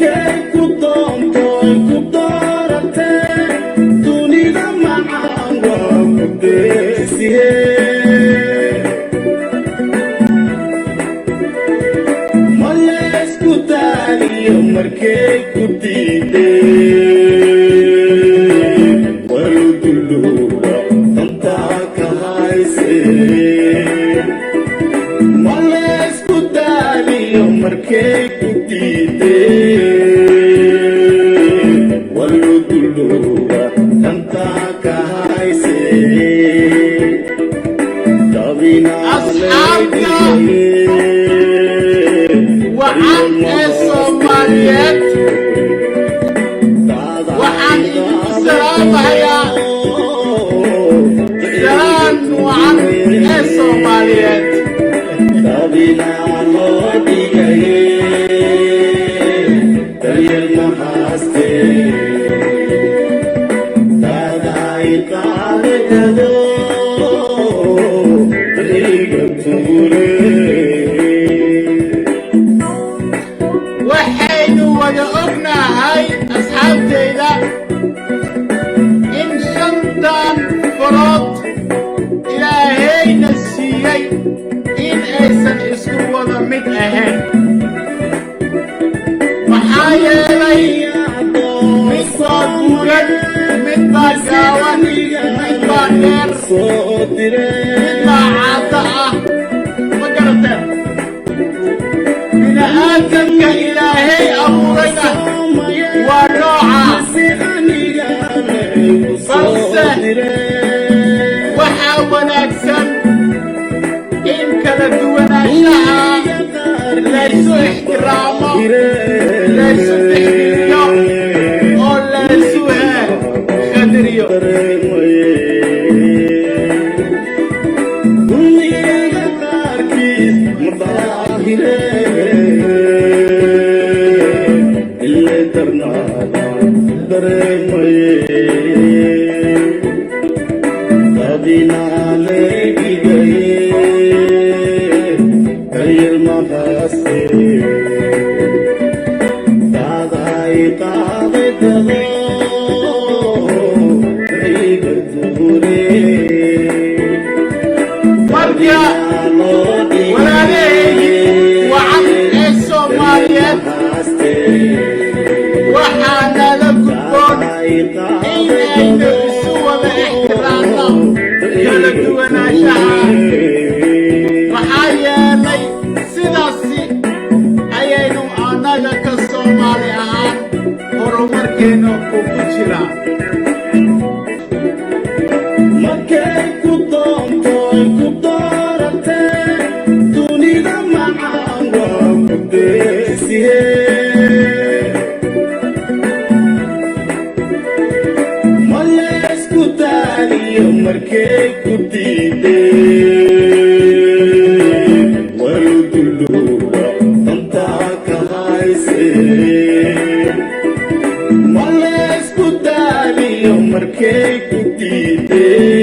markay ku doontoy ku dooratee dunida macaan waa ku deesiye ma laysku daaliyo markay ku diideen waluduluba dantaa ka haysee ma laysku daaliyo markay ku diideen waluduluba dantaa ka haysee أصحابنا وعن الصوماليات وعن السلام يا سلام وعن الصوماليات waxaynu wada ognahay asxaabtayda in shantan farood ilaahayna siiyey in aysan isku wada mid ahayn maxaa yeelay mid baa buuran mid baa gaawan mid baa dheer mid baa caada ah ma garateen bini'aadamka ilaahay abuurayna waa nooca balse waxaa wanaagsan in kala duwanaanshaha laysu ixtiraamo laysu tixgeliyo oo laysu qadariyo waxaana la gudboon inaynu isu wada ixtiraamno kala duwanaanshaha maxaa yeelay sidaasi ayaynu annaga ka Soomaali ahaan horumarkeena ugu jiraa markay ku doontoy ku dooratee dunida macaan waa ku deesiye markay ku diideen waluduluba dantaa ka haysee ma laysku daaliyo markay ku diideen